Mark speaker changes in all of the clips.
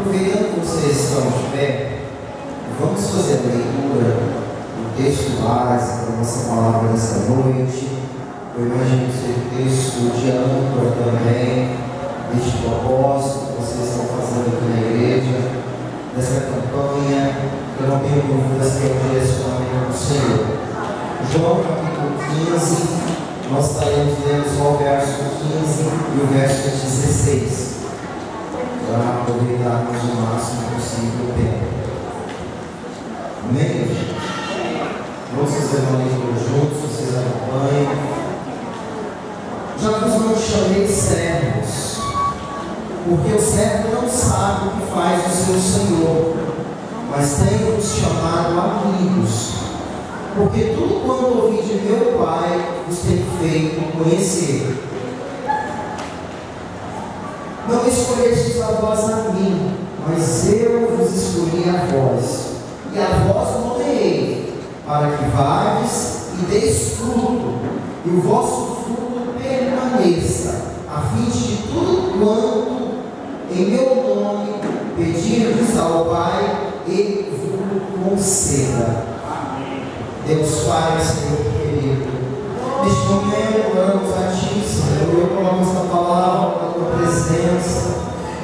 Speaker 1: Aproveitando que vocês estão de pé, vamos fazer a leitura do texto básico da nossa palavra desta noite. Eu imagino que seja o texto de âncora também, deste propósito que vocês estão fazendo aqui na igreja, dessa campanha, que eu não tenho dúvidas que é o direcionamento do Senhor. João capítulo 15, nós estaremos lendo só o verso 15 e o verso 16. Para aproveitarmos o máximo possível o tempo. Amém? Vamos fazer uma leitura juntos, vocês acompanhem. Já vos não chamei servos, porque o servo não sabe o que faz o seu senhor, mas tenho-vos chamado amigos, porque tudo quanto ouvi de meu Pai vos tenho feito conhecer. Não escolhestes a vós a mim, mas eu vos escolhi a vós, e a vós nomeei, para que vades e deis fruto, e o vosso fruto permaneça, a fim de tudo quanto em meu nome pedirdes ao Pai, Ele vos conceda. Deus Pai, Senhor querido, neste momento oramos a Ti, Senhor. Eu coloco esta palavra na Tua presença,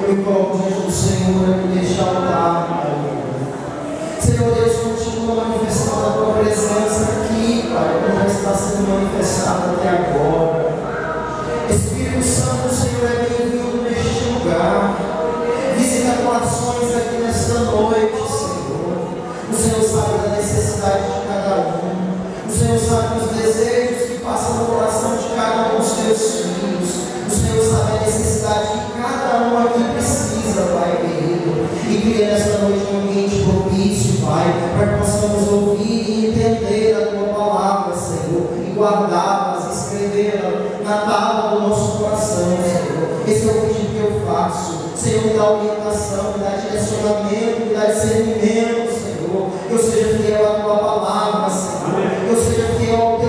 Speaker 1: eu me coloco diante do Senhor aqui neste altar, Senhor Deus, continua manifestando a Tua presença aqui, Pai, como já está sendo manifestada até agora. Espírito Santo, Senhor, é bem-vindo neste lugar. Visita corações aqui nesta noite, Senhor. O Senhor sabe da necessidade de cada um. O Senhor sabe dos desejos que passam no coração de cada um dos Teus filhos. O Senhor sabe a necessidade que cada um aqui precisa, Pai querido. E cria nesta noite um ambiente propício, Pai, para que possamos ouvir e entender a Tua palavra, Senhor, e guardá-las, escrevê-las na tábua do nosso coração, Senhor. Esse é o pedido que eu faço. Senhor, me dá orientação, me dá direcionamento, me dá discernimento, Senhor. Que eu seja fiel à Tua palavra, Senhor. Que eu seja fiel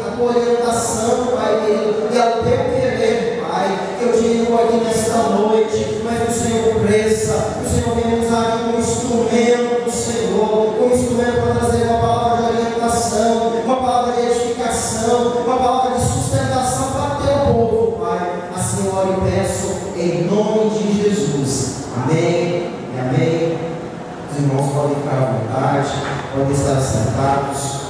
Speaker 1: à Tua orientação, Pai querido, e ao Teu querer, Pai. Que eu diminua aqui nesta noite, mas que o Senhor cresça, que o Senhor venha nos usar como instrumento do Senhor, como instrumento para trazer uma palavra de orientação, uma palavra de edificação, uma palavra de sustentação para o Teu povo, Pai. Assim eu oro e peço em nome de Jesus. Amém e amém. Os irmãos podem ficar à vontade, podem estar sentados.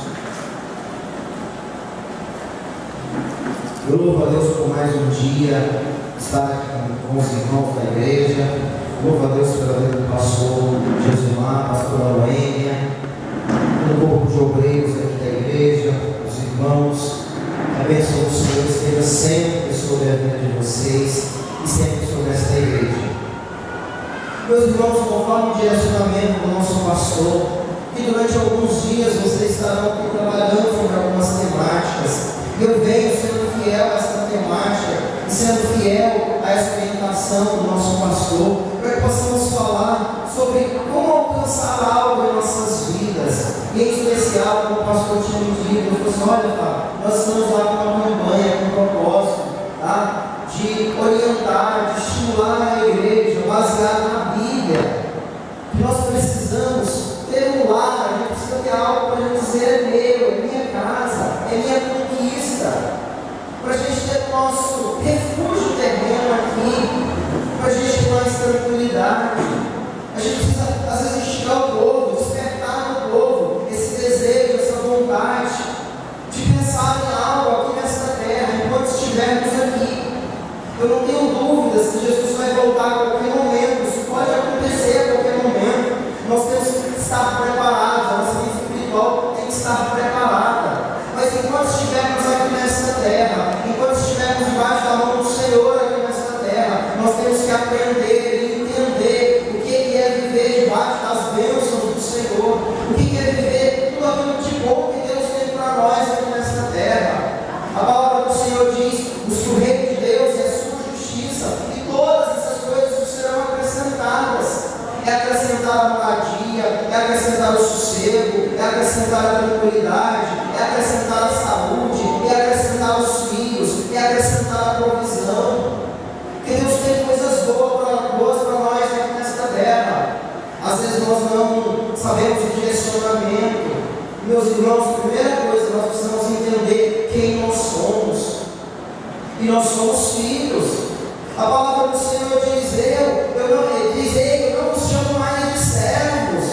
Speaker 1: Eu louvo a Deus por mais um dia estar aqui com os irmãos da igreja. Louvo a Deus pela vida do pastor Jesuíno, pastora Noêmia, todo o corpo de obreiros aqui da igreja, os irmãos. A bênção do Senhor esteja sempre sobre a vida de vocês e sempre sobre esta igreja. Meus irmãos, conforme o direcionamento do nosso pastor, que durante alguns dias vocês estarão aqui trabalhando sobre algumas temáticas. Eu venho sendo fiel a essa temática e sendo fiel a essa orientação do nosso pastor, para que possamos falar sobre como alcançar algo em nossas vidas. E em especial, como o pastor tinha me dito, ele falou assim: olha, Fábio, nós estamos lá com uma campanha, com um propósito, tá? De orientar, de estimular a igreja, baseado na Bíblia. Que nós precisamos ter um lar, a gente precisa ter algo para dizer: é meu, é minha casa, é minha conquista. Para a gente ter o nosso refúgio terreno aqui, para a gente ter mais tranquilidade. A gente precisa, às vezes, instigar o povo, despertar no povo esse desejo, essa vontade de pensar em algo aqui nesta terra, enquanto estivermos aqui. Eu não tenho dúvidas que Jesus vai voltar a qualquer momento. Isso pode acontecer a qualquer momento. Nós temos que estar preparados, a nossa vida espiritual tem que estar preparada. Mas enquanto estivermos aqui nesta terra, enquanto estivermos debaixo da mão do Senhor aqui nesta terra, nós temos que aprender e entender o que é viver debaixo das bênçãos do Senhor, o que é viver tudo aquilo de bom que Deus tem para nós aqui nesta terra. A palavra do Senhor diz: busque o reino de Deus e a sua justiça, e todas essas coisas serão acrescentadas. É acrescentar a moradia, é acrescentar o sossego, é acrescentar a tranquilidade, é acrescentar a saúde, é acrescentar os filhos, é acrescentar a provisão. Que Deus tem coisas boas para nós aqui nesta terra. nós não sabemos o direcionamento. Meus irmãos, a primeira coisa, nós precisamos entender quem nós somos. E nós somos filhos. A palavra do Senhor diz: eu não os chamo mais de servos.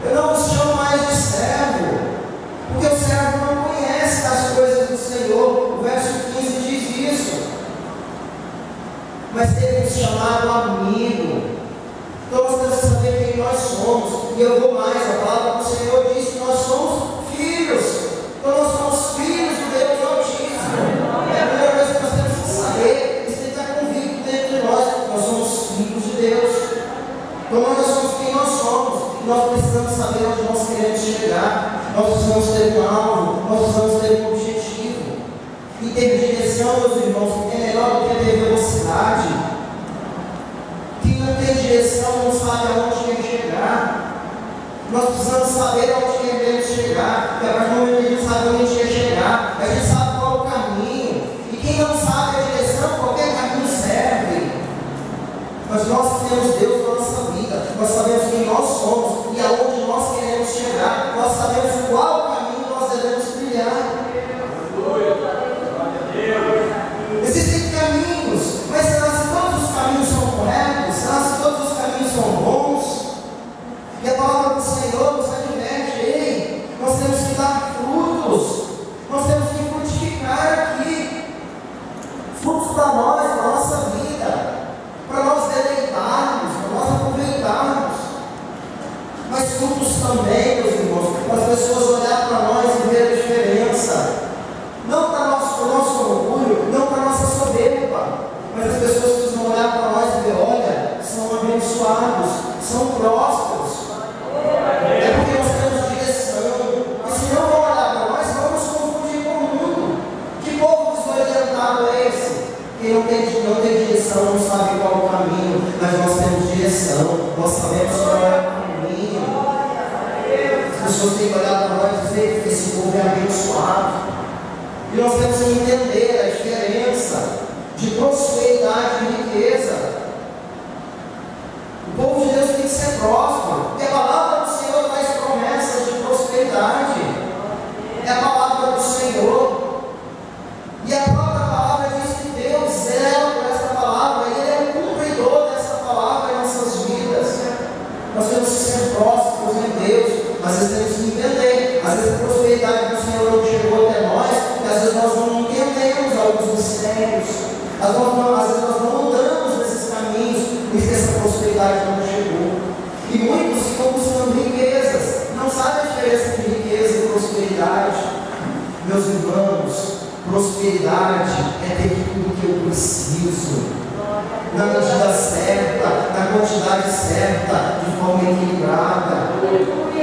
Speaker 1: Eu não os chamo mais de servo, porque o servo não conhece as coisas do Senhor. O verso 15 diz isso. Mas temos chamado amigo. Então nós temos que saber quem nós somos. E eu vou mais, a palavra do Senhor diz que nós somos filhos. Então nós somos filhos do Deus Altíssimo. É a primeira coisa que nós temos que saber. Isso tem que estar convicto dentro de nós. Nós somos filhos de Deus. Então nós somos quem nós somos. E nós precisamos saber onde nós queremos chegar. Nós precisamos ter um alvo. Nós precisamos ter um objetivo. E ter direção, meus irmãos, é melhor do que ter velocidade. Quem não tem direção não sabe aonde quer chegar. Nós precisamos saber aonde queremos chegar. Porque a partir do momento que a gente sabe onde a gente quer chegar, a gente sabe qual é o caminho. E quem não sabe a direção, qualquer caminho serve. Mas nós temos Deus na nossa vida. Nós sabemos quem nós somos e aonde nós queremos chegar. Nós sabemos qual caminho nós devemos trilhar. Existem caminhos, mas será que todos os caminhos são corretos? Será que todos os caminhos são bons? E a palavra do Senhor nos adverte: ei, nós temos que dar frutos, nós temos que frutificar aqui, frutos para nós, para a nossa vida, para nós deleitarmos, para nós aproveitarmos. Mas frutos também, meus irmãos, para as pessoas olharem para nós e ver a diferença. Não para o nosso orgulho, não para a nossa soberba, mas as pessoas precisam olhar para nós e ver: olha, são abençoados, são prósperos. É porque nós temos direção. E se não vão olhar para nós, vamos confundir com o mundo. Que povo desorientado é esse? Quem não tem direção não sabe qual é o caminho, mas nós temos direção, nós sabemos qual é o caminho. As pessoas têm que olhar para nós e dizer: esse povo é abençoado. E nós temos que entender a diferença de prosperidade e riqueza. O povo de Deus tem que ser próspero, porque a palavra do Senhor traz promessas de prosperidade. É a palavra do Senhor. E a própria palavra diz que Deus zela por essa palavra, e Ele é o cumpridor dessa palavra em nossas vidas. Nós temos que ser prósperos em Deus, mas às vezes temos que entender. Às vezes a prosperidade do Senhor não chegou até nós, porque às vezes nós não entendemos alguns mistérios. Às vezes nós não andamos nesses caminhos, porque essa prosperidade não chegou. E muitos ficam buscando riquezas, não sabem a diferença entre riqueza e prosperidade. Meus irmãos, prosperidade é ter tudo que eu preciso, na medida certa, na quantidade certa, de forma equilibrada.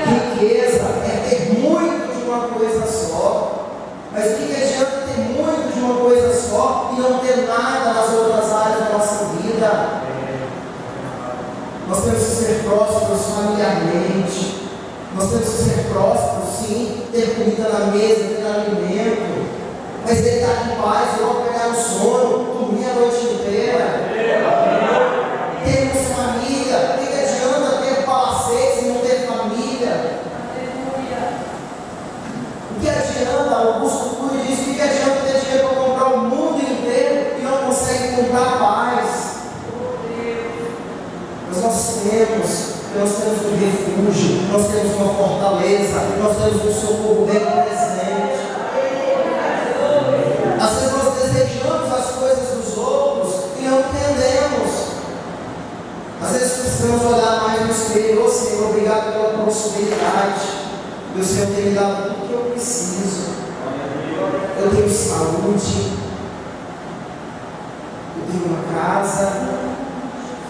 Speaker 1: Riqueza é ter muito de uma coisa só. Mas o que adianta ter muito de uma coisa só e não ter nada nas outras áreas da nossa vida? Nós temos que ser prósperos familiarmente. Nós temos que ser prósperos, sim, ter comida na mesa, ter alimento, mas deitar em paz, logo pegar no sono, dormir a noite inteira. Termos família. O que adianta ter palacetes e não ter família? O que adianta? Augusto Cury diz: o que adianta ter dinheiro para comprar o mundo inteiro e não consegue comprar paz? Mas nós temos um refúgio, nós temos uma fortaleza, nós temos um socorro bem presente. Às vezes nós desejamos as coisas dos outros e não entendemos. Às vezes precisamos olhar mais no espelho: ô Senhor, obrigado pela prosperidade. Meu Senhor tem me dado tudo que eu preciso. Eu tenho saúde, eu tenho uma casa,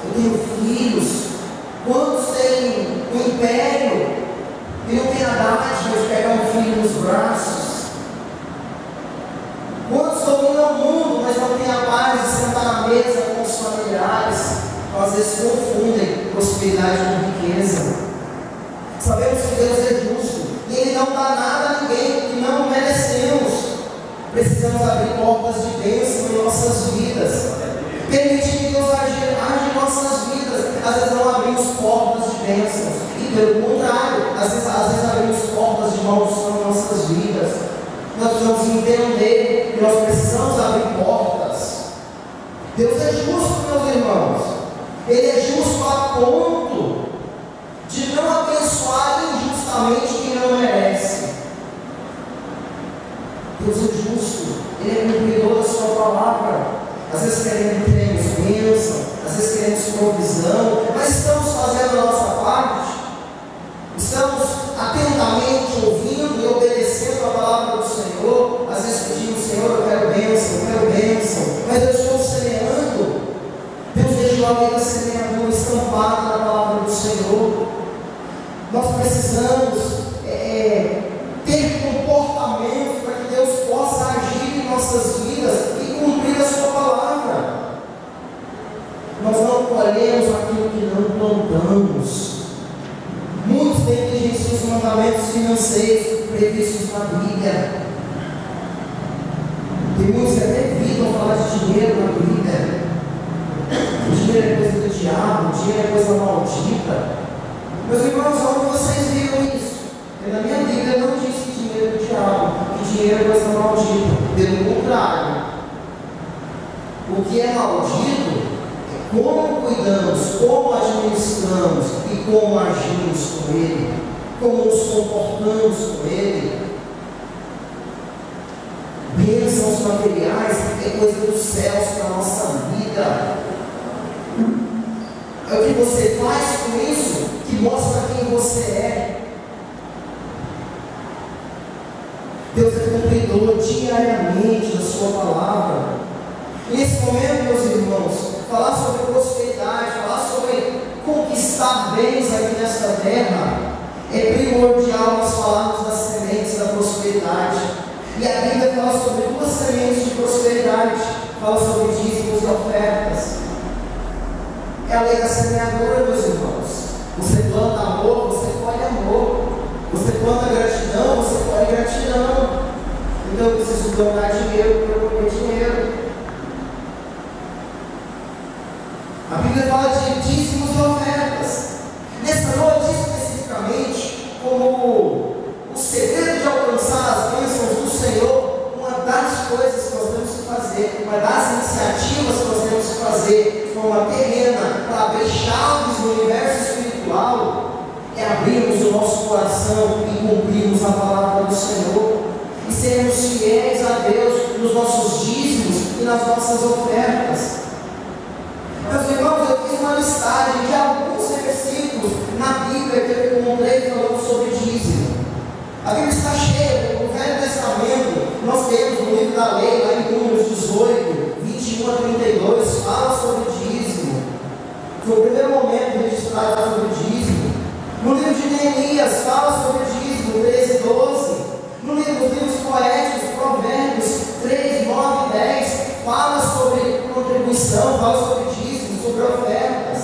Speaker 1: eu tenho filhos. Quantos têm um império e não tem a dádiva de pegar um filho nos braços? Quantos dominam o mundo, mas não têm a paz de sentar na mesa com os familiares? Às vezes confundem prosperidade com riqueza. Sabemos que Deus é justo e Ele não dá nada a ninguém que não merecemos. Precisamos abrir portas de bênção em nossas vidas. Permitir que Deus age em nossas vidas. vidas. Às vezes não abrimos portas de bênçãos, e pelo contrário, às vezes abrimos portas de maldição em nossas vidas. Nós precisamos entender que nós precisamos abrir portas. Deus é justo, meus irmãos. Ele é justo a ponto de não abençoar injustamente quem não merece. Deus é justo, Ele é cumpridor da sua palavra. Às vezes queremos bênção, às vezes queremos provisão, mas estamos fazendo a nossa parte? Estamos atentamente ouvindo e obedecendo a palavra do Senhor? Às vezes pedimos: Senhor, eu quero bênção, mas eu estou semeando. Deus deixou a lei da semeadura estampada na palavra do Senhor. Nós precisamos ter comportamento para que Deus possa agir em nossas vidas e cumprir a sua palavra. Nós não colhemos aquilo que não plantamos. Muitos negligenciam os mandamentos financeiros previstos na Bíblia. Tem muitos que até evitam falar de dinheiro na Bíblia. O dinheiro é coisa do diabo, o dinheiro é coisa maldita. Meus irmãos, onde vocês viram isso? Na minha Bíblia não diz que dinheiro é do diabo, que dinheiro é coisa maldita. Pelo contrário, o que é maldito é como cuidamos, como administramos e como agimos com ele, como nos comportamos com ele. Bênçãos materiais é coisa dos céus para a nossa vida. É o que você faz com isso que mostra quem você é. Deus é cumpridor diariamente da sua palavra. E nesse momento, meus irmãos, falar sobre prosperidade, falar sobre conquistar bens aqui nesta terra, é primordial nós falarmos das sementes da prosperidade. E a Bíblia fala sobre duas sementes de prosperidade, fala sobre dízimos e ofertas. É a lei da semeadura, meus irmãos. Você planta amor, você colhe amor. Você planta gratidão, você colhe gratidão. Então eu preciso ganhar dinheiro para eu comer dinheiro. A Bíblia fala de dízimos e ofertas. Nessa noite, especificamente, como o segredo de alcançar as bênçãos do Senhor, uma das coisas que nós temos que fazer, uma das iniciativas que nós temos que fazer de forma terrena para abrir chaves no universo espiritual, é abrirmos o nosso coração e cumprirmos a palavra do Senhor e sermos fiéis a Deus nos nossos dízimos e nas nossas ofertas. Meus irmãos, eu fiz uma listagem de alguns versículos na Bíblia que eu encontrei falando sobre dízimo. A Bíblia está cheia. No Velho Testamento nós temos no livro da lei, lá em Números 18, 21 a 32, fala sobre dízimo. Foi o primeiro momento registrado sobre dízimo. No livro de Neemias fala sobre dízimo, 13 e 12. No livro dos livros poéticos, Provérbios 3, 9 e 10, fala sobre contribuição, fala sobre dízimo, sobre ofertas.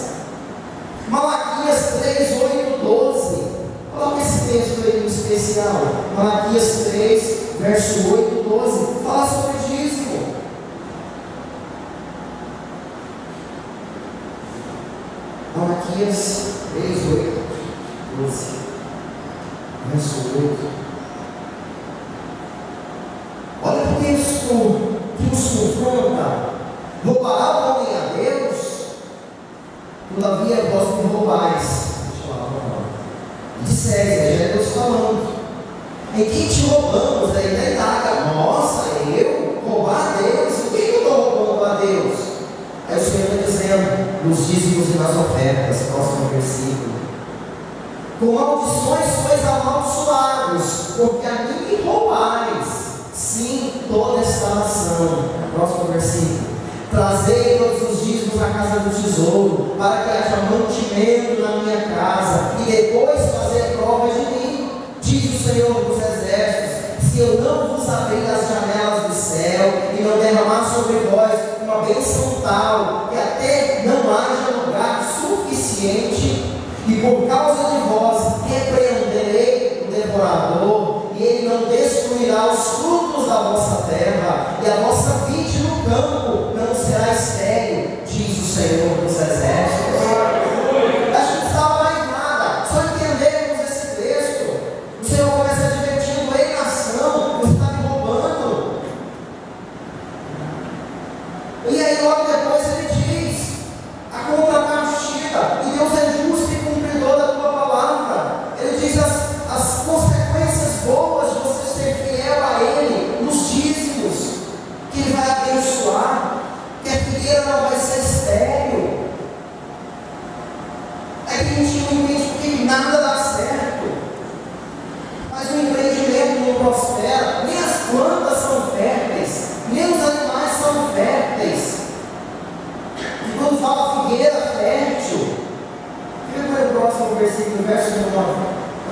Speaker 1: Malaquias 3, 8, 12. Coloca esse texto aí em especial. Malaquias 3, verso 8, 12. Fala sobre dízimo. Malaquias 3, 8, 12. Verso 8. Olha o texto que nos confronta. Roubará o homem a Deus? Todavia vós me roubais. Deixa eu falar uma palavra. Disseram, já é Deus falando. Em quem te roubamos? Daí da idade. Nossa, eu? Roubar a Deus? O que eu estou roubando a Deus? Aí o Senhor está dizendo, nos dízimos e nas ofertas, próximo versículo. Com maldições sois amaldiçoados, porque a mim me roubais. Sim, toda esta nação. Próximo versículo. Trazei todos os dízimos na casa do tesouro, para que haja mantimento na minha casa, e depois fazer prova de mim, diz o Senhor dos Exércitos, se eu não vos abrir as janelas do céu, e não derramar sobre vós uma bênção tal, que até não haja lugar suficiente, e por causa de vós repreenderei o devorador, e ele não destruirá os frutos da vossa terra, e a vossa vide no campo não será estéril, diz o Senhor dos Exércitos. E quando fala figueira fértil, fica para o próximo versículo, verso 9,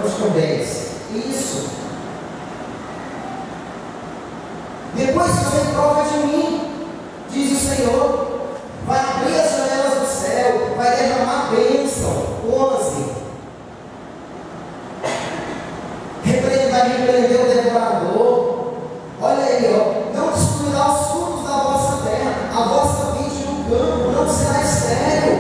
Speaker 1: acho que é o 10. Isso. Depois que você prova de mim, diz o Senhor, vai abrir as janelas do céu, vai derramar bênção. 11. Vai repreender o devorador. Olha aí, ó. Não destruirá os frutos da vossa terra, a vossa vide no campo não será estéril.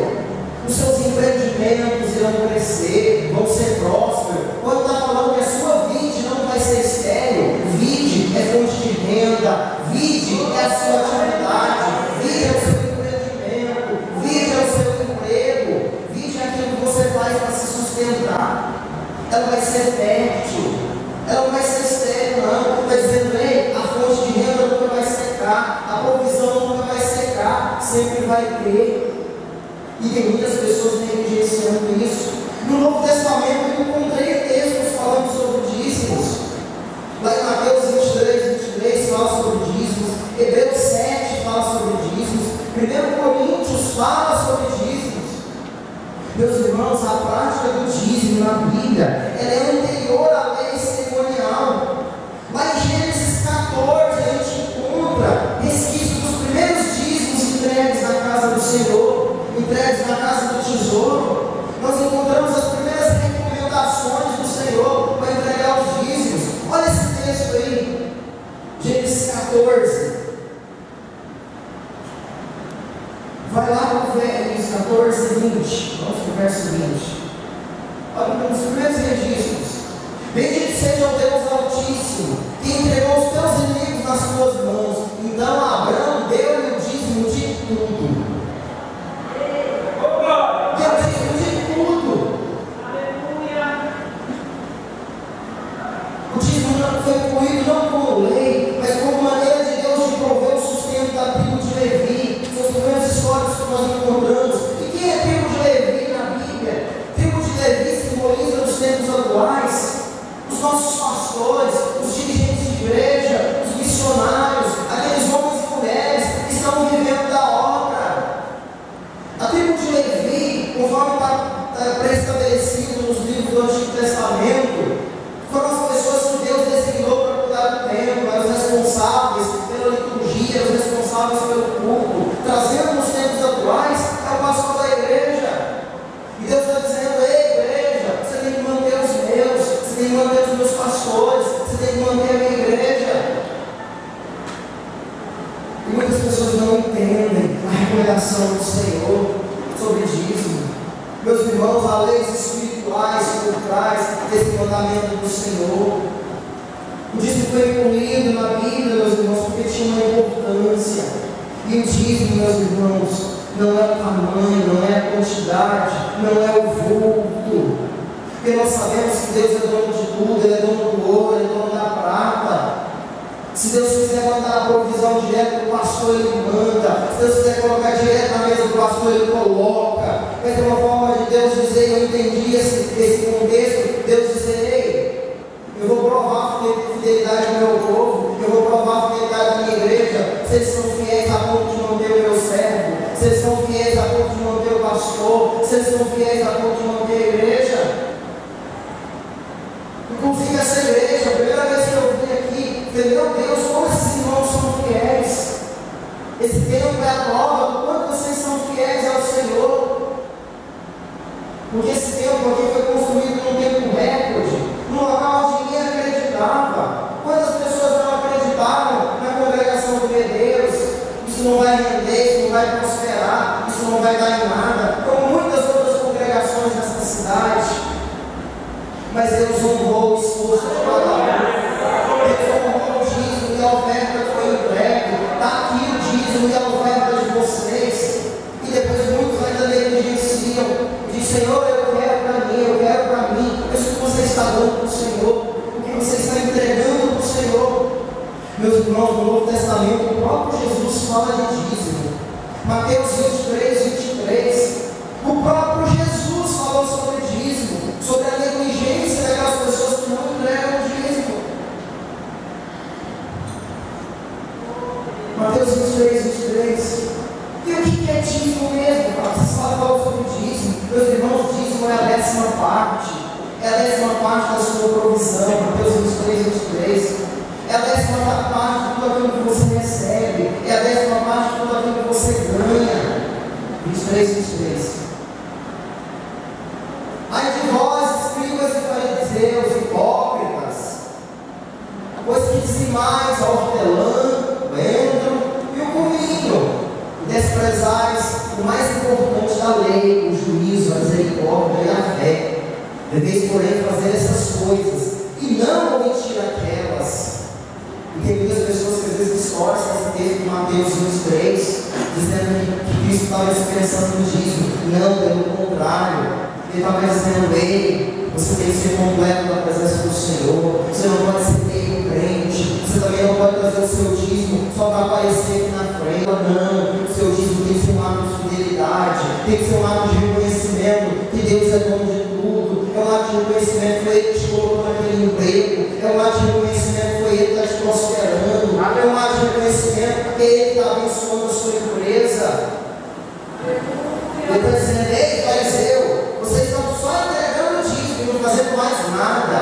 Speaker 1: Os seus empreendimentos irão crescer, vão ser prósperos. Quando está falando que a sua vide não vai ser estéril, vide é fonte de renda, vide é a sua atividade, vide é o seu empreendimento, vide é o seu emprego, vide é aquilo que você faz para se sustentar. Ela vai ser fértil. Ela não vai ser estéril, não. Está dizendo, ei, a fonte de renda nunca vai secar, a provisão nunca vai secar, sempre vai ter. E tem muitas pessoas negligenciando isso. No Novo Testamento eu encontrei textos falando sobre dízimos. Lá em Mateus 23 fala sobre dízimos, Hebreus 7 fala sobre dízimos, 1 Coríntios fala sobre dízimos. Meus irmãos, a prática do dízimo na Bíblia, ela é anterior à lei cerimonial. Lá em Gênesis 14 a gente encontra resquícios dos primeiros dízimos entregues na casa do Senhor, entregues na casa do tesouro. Nós encontramos as primeiras recomendações do Senhor para entregar os dízimos. Olha esse texto aí, Gênesis 14. Vai lá para o Gênesis 14, 20. Vamos para o verso 20. Olha, nos primeiros registros. Bendito seja o Deus Altíssimo, que entregou os teus inimigos nas tuas mãos. Então Abraão deu-lhe o dízimo de tudo. Deu o dízimo de tudo. O dízimo não foi incluído não como lei, mas como maneira de Deus de prover o sustento da tribo de Levi. São os primeiros históricos que nós encontramos. E quem é a tribo de Levi na Bíblia? A tribo de Levi simboliza nos tempos atuais os nossos pastores, os dirigentes de igreja, os missionários, aqueles homens e mulheres que estão vivendo da obra. A tribo de Levi, conforme está pré-estabelecido nos livros do Antigo Testamento, foram as pessoas que Deus designou para cuidar do templo, eram os responsáveis pela liturgia, os responsáveis pelo culto. Trazendo nos tempos atuais, é o pastor da igreja. E Deus está dizendo, ei igreja, você tem que manter os meus, você tem que manter os meus pastores, você tem que manter a minha igreja. E muitas pessoas não entendem a recomendação do Senhor sobre dízimo. Meus irmãos, há leis espirituais por trás desse mandamento do Senhor. O dízimo foi incluído na Bíblia, meus irmãos, porque tinha uma importância. E o dízimo, meus irmãos, não é o tamanho, não é a quantidade, não é o vulto. Porque nós sabemos que Deus é dono de tudo, Ele é dono do ouro, Ele é dono da prata. Se Deus quiser mandar a provisão direto do pastor, Ele manda. Se Deus quiser colocar direto na mesa do pastor, Ele coloca. Mas é uma forma de Deus dizer, eu entendi esse contexto, Deus dizer, ei, eu vou provar a fidelidade do meu povo, eu vou provar a fidelidade da minha igreja, se eles são fiéis a ponto de manter o meu servo, se eles são fiéis a ponto de manter o pastor, se eles são fiéis a ponto de manter a igreja. Inclusive essa igreja, a primeira vez que eu vim aqui, falei, meu Deus, como esses irmãos são fiéis. Esse tempo é a prova do quanto vocês são fiéis ao Senhor. Porque esse templo aqui foi construído num tempo recorde, num local onde ninguém acreditava. Quantas pessoas não acreditavam na congregação de Medeiros? Isso não vai render, isso não vai prosperar, isso não vai dar em nada, como muitas outras congregações nessa cidade. Mas Deus honrou o esforço de cada um. Deus honrou o dízimo e a oferta que foi entregue. Está aqui o dízimo e a oferta de vocês. E depois muitos ainda negligenciam. Diz, Senhor, eu quero para mim. Mas o que você está dando para o Senhor? O que você está entregando para o Senhor? Meus irmãos, no Novo Testamento, o próprio Jesus fala de dízimo. Mateus 23, parte da sua provisão, Mateus 23, 23. É a 10ª parte de tudo aquilo que você recebe. É a 10ª parte de tudo aquilo que você ganha. 23, 23. Ai de vós, escribas e fariseus, hipócritas, pois que dizimais a hortelã, o endro e o cominho, e desprezais o mais importante da lei, o juízo, a misericórdia e a fé. Deveis, porém, fazer essas coisas, e não omitir aquelas. E tem muitas pessoas que às vezes distorcem esse texto de Mateus 23, dizendo que Cristo estava dispensando o dízimo. Não, pelo contrário. Ele estava dizendo: ei, você tem que ser completo na presença do Senhor. Você não pode ser meio crente. Você também não pode trazer o seu dízimo só para aparecer aqui na frente. Não, o seu dízimo tem que ser um ato de fidelidade, tem que ser um ato de reconhecimento que Deus é dono de tudo. É um ato de reconhecimento que foi Ele que te colocou naquele emprego. É um ato de reconhecimento que foi Ele que está te prosperando. É um ato de reconhecimento que Ele está abençoando a sua empresa. Ele está dizendo: ei, fariseu, vocês estão só entregando o dízimo e não fazendo mais nada.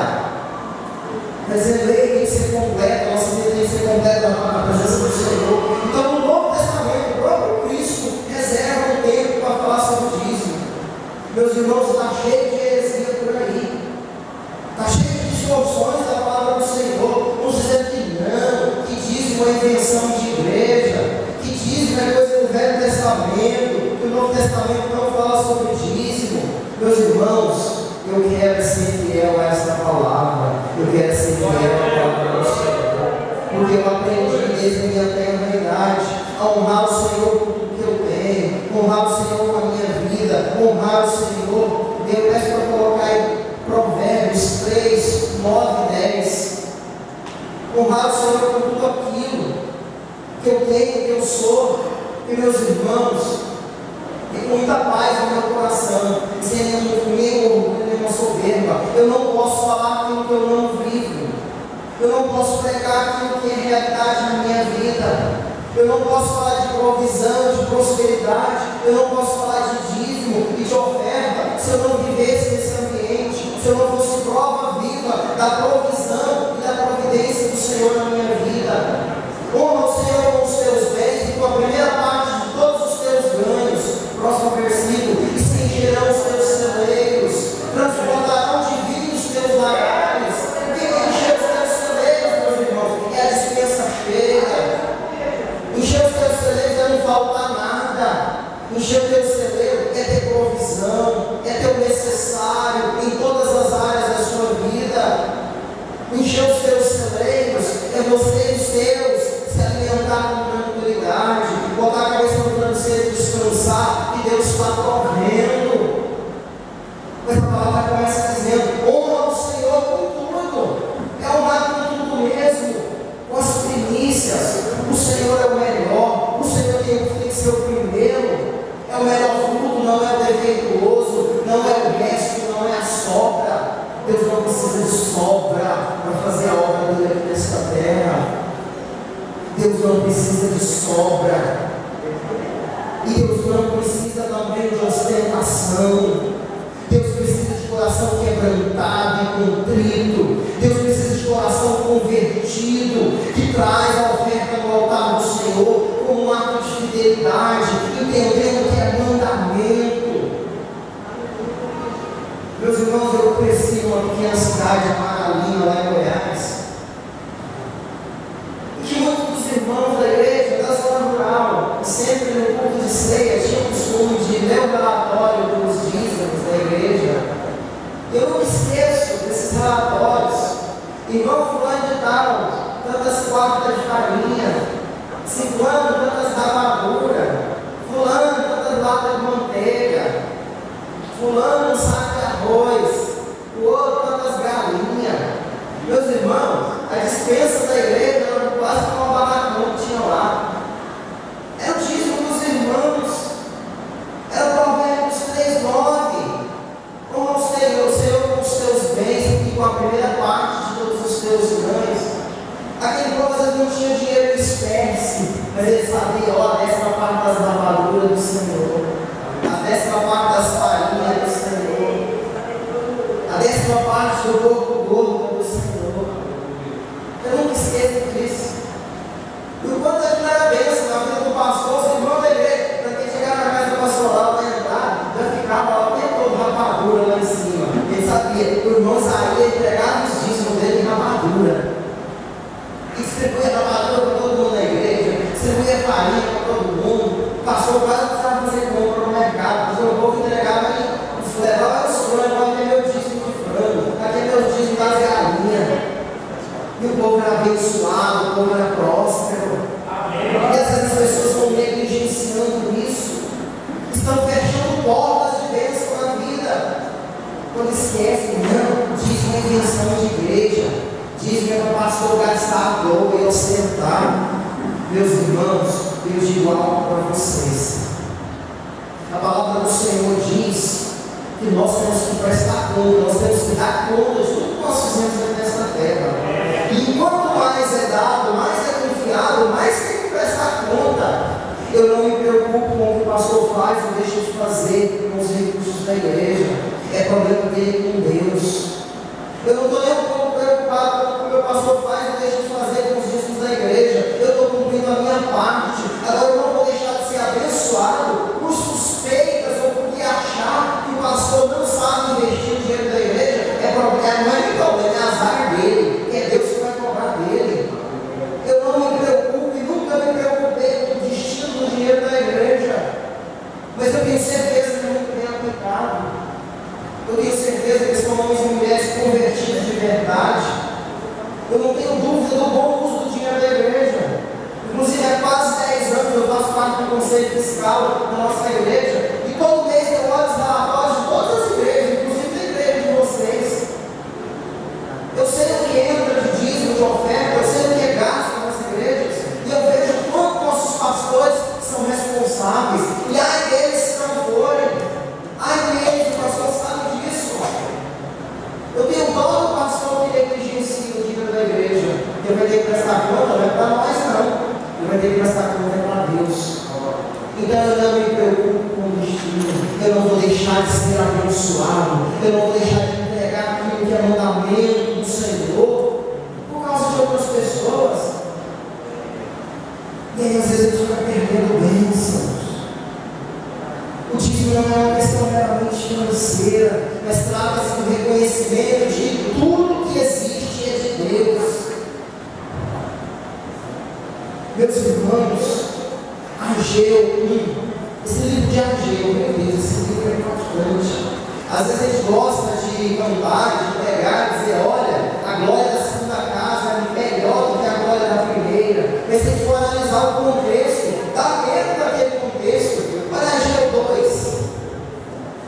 Speaker 1: Está dizendo: ei, tem que ser completo, a nossa vida tem que ser completa na presença do Senhor. Então, no Novo Testamento, o próprio Cristo reserva um tempo para falar sobre o dízimo. Meus irmãos, está cheio de heresia por aí. Está cheio de distorções da palavra do Senhor. Uns dizendo que não, que dízimo é invenção de igreja, que dízimo é coisa do Velho Testamento, que o Novo Testamento não fala sobre dízimo. Meus irmãos, eu quero ser fiel a essa palavra. Eu quero ser fiel à palavra do Senhor, porque eu aprendi desde a minha tenra idade a honrar o Senhor por tudo que eu tenho, honrar o Senhor com a minha vida, honrar o Senhor. Eu peço para colocar aí Provérbios 3, 9 e 10. Honrar o Senhor por tudo aquilo que eu tenho, que eu sou. E meus irmãos, e com muita paz no meu coração, sem nenhum orgulho, nenhuma soberba. Eu não posso falar aquilo que eu não vivo. Eu não posso pregar aquilo que é realidade na minha vida. Eu não posso falar de provisão, de prosperidade. Eu não posso falar de dízimo e de oferta se eu não vivesse nesse ambiente, se eu não fosse prova viva da provisão e da providência do Senhor na minha vida. Honra o Senhor com os teus bens e com a primeira parte de todos os teus ganhos. Próximo versículo: e se encherão os teus celeiros, transbordarão de vinho os teus lagares. O que é encher os teus celeiros, meus irmãos? É a dispensa cheia. Encher os teus celeiros é não faltar nada. Encher o teu celeiro é ter provisão, é ter o necessário em todas as áreas da sua vida. Encher os teus celeiros é você e os teus se alimentar com tranquilidade, botar a cabeça no travesseiro e descansar, que Deus está provendo. Mas a palavra começa dizendo: honra o Senhor com tudo. É honrar com tudo mesmo, com as primícias. O Senhor é o melhor, o Senhor tem que ser o primeiro. É o melhor fruto, não é o defeituoso, não é o resto, não é a sobra. Deus não precisa de sobra para fazer a obra dele aqui nesta terra. Deus não precisa de sobra. E Deus não precisa também de ostentação. Deus precisa de coração quebrantado e contrito. Deus precisa de coração convertido, que traz a oferta no altar do Senhor como um ato de fidelidade, entendendo que é mandamento. Meus irmãos, eu cresci numa pequena cidade, Maralina, lá em Goiás, e que muitos dos irmãos da igreja, da zona rural, sempre no culto de ceia, tinham o costume de ler o relatório dos dízimos da igreja. Eu não me esqueço desses relatórios. Irmão fulano de tal, tantas quartas de farinha, ciclano, tantas rapadura, fulano, tantas latas de manteiga, fulano, um saco de arroz, o outro, tantas galinhas. Meus irmãos, a dispensa da igreja era quase como uma barracão que tinha lá. Era o dízimo dos irmãos. Era o Provérbios 3:9. Honra o Senhor com os teus bens e com a primeira parte de todos os teus ganhos. Aquele povo às vezes não tinha dinheiro em espécie, mas ele sabia: ó, a 10ª parte das lavaduras do Senhor, a 10ª parte das farinhas do Senhor, a 10ª parte do quando esquece, não, dízimo é invenção de igreja, dízimo é para o pastor gastar a doa e ostentar. Meus irmãos, eu digo algo para vocês. A palavra do Senhor diz que nós temos que prestar conta, nós temos que dar conta de tudo que nós fizemos aqui nesta terra. E quanto mais é dado, mais é confiado, mais tem que prestar conta. Eu não me preocupo com o que o pastor faz ou deixa de fazer com os recursos da igreja. É problema dele com Deus. Eu não estou nem um pouco preocupado com o que o meu pastor faz ou deixa de fazer com os dízimos da igreja. Eu estou cumprindo a minha parte. Agora eu não vou deixar de ser abençoado por suspeitas ou porque achar que o pastor não sabe investir o dinheiro da igreja. Não é meu problema, é azar dele. É Deus que vai cobrar dele. Eu não me preocupo e nunca me preocupei com o destino do dinheiro da igreja. Mas eu tenho certeza que é muito bem aplicado. Eu tenho certeza que são homens e mulheres convertidos de verdade. Eu não tenho dúvida do bom uso do dinheiro da igreja. Inclusive, há quase 10 anos eu faço parte do conselho fiscal da nossa igreja. E todo mês eu olho os relatórios de todas as igrejas, inclusive da igreja de vocês. Eu sei o que entra de dízimo, de oferta, eu sei o que é gasto nas igrejas. E eu vejo quanto nossos pastores são responsáveis. E ai deles se não forem. Ai deles, o pastor sabe disso. Eu tenho dó do pastor que negligencia o dinheiro da igreja. Ele vai ter que prestar conta, não é para nós não. Ele vai ter que prestar conta para Deus. Então eu não me preocupo com o destino. Eu não vou deixar de ser abençoado. Eu não vou deixar de entregar aquilo que é mandamento do Senhor por causa de outras pessoas. E aí às vezes a gente vai perdendo bênçãos. O dízimo não é uma questão meramente financeira, mas trata-se do reconhecimento de tudo que existe é de Deus. Meus irmãos, Ageu 1, esse livro de Ageu, meu Deus, esse livro é impactante. Às vezes a gente gosta de cantar, de pregar, de dizer, olha, a glória da segunda casa é melhor do que a glória da primeira. Mas se a gente for analisar o contexto, está dentro daquele contexto. Olha Ageu 2,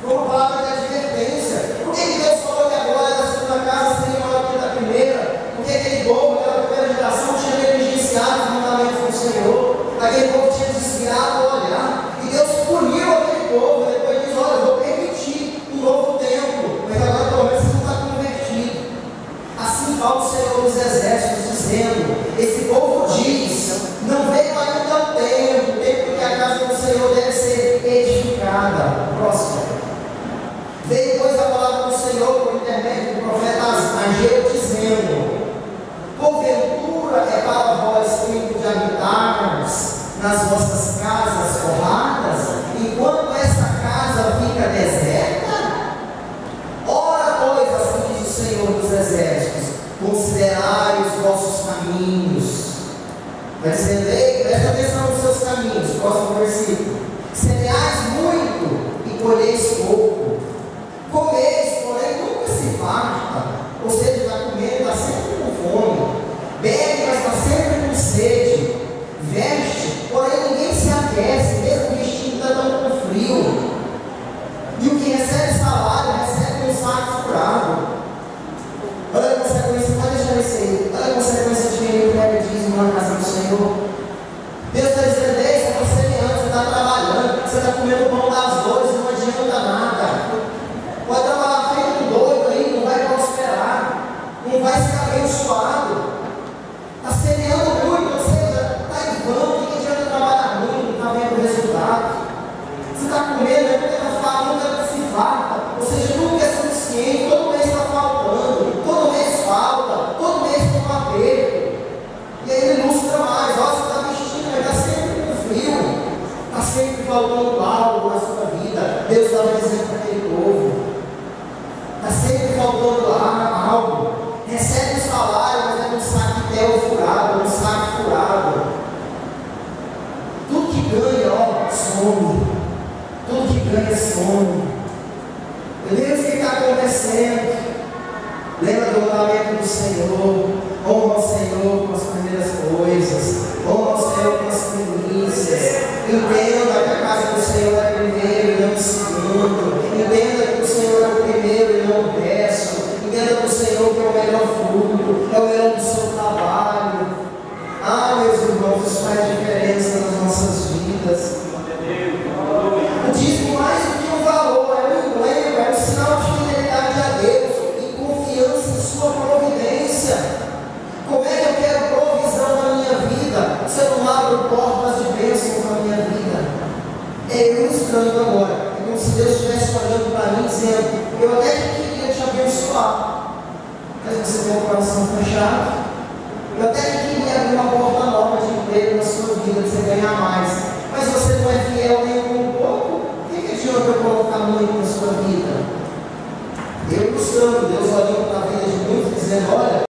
Speaker 1: foi uma palavra de advertência. Por que Deus falou que a glória da segunda casa seria maior do que a da primeira? Porque aquele povo, aquela primeira geração, tinha negligenciado os mandamentos do Senhor. Aquele povo tinha desviado o olhar. E Deus puniu aquele povo. Depois diz, olha, eu vou permitir um novo tempo. Mas agora pelo menos você não está convertido. Assim fala o Senhor dos Exércitos, dizendo, esse povo diz, não veio ainda o tempo que a casa do Senhor deve ser edificada. Próximo. Veio, pois, a palavra do Senhor por intermédio do profeta Ageu, dizendo, porventura é para vós tempo de habitarmos nas vossas casas forradas, enquanto essa casa fica deserta? Ora, pois, assim diz o Senhor dos Exércitos, considerai os vossos caminhos. Vai dizendo, ei, presta atenção nos seus caminhos. Próximo versículo. Semeais muito e colheis pouco. Comeis, porém nunca se farta. Ou seja, está comendo, está sempre com fome. Bebe, mas está sempre com sede. Veste, porém ninguém se aquece, mesmo vestindo está tão com frio. E o que recebe salário, recebe um saco furado. Olha a consequência, pode deixar isso aí. Olha a consequência de quem entrega dízimo na casa do Senhor. Deus está dizendo, ei, você está semeando, você está trabalhando, você está comendo o pão das dores, não adianta nada. Pode trabalhar feito um doido aí, não vai prosperar, não vai ser abençoado. Está semeando muito, ou seja, está em vão, o que adianta trabalhar muito, não está vendo o resultado. Você está comendo, nunca se farta, ou seja, nunca é suficiente, todo mês está faltando, todo mês falta, todo mês tem um aperto. E aí ele ilustra mais, ó, você está vestindo, mas está sempre com frio, está sempre faltando algo na sua vida. Deus estava dizendo para aquele povo, está sempre faltando algo. Recebe o salário, mas é um saco de terra furado, um saco furado. Tudo que ganha, ó, some. Tudo que ganha, some. Meu Deus, o que está acontecendo? Lembra do mandamento do Senhor. Honra ao Senhor com as primeiras coisas. Honra ao Senhor com as primícias. Entenda que a casa do Senhor é primeiro e não o segundo. Entenda que o Senhor é o primeiro e não o se Deus estivesse olhando para mim dizendo: eu até que queria te abençoar, mas você tem um coração fechado. Eu até que queria abrir uma porta nova de emprego na sua vida, de você ganhar mais, mas você não é fiel nem um pouco. O que adianta eu colocar muito na sua vida? Eu buscando, Deus olhando para a vida de muitos, dizendo: olha,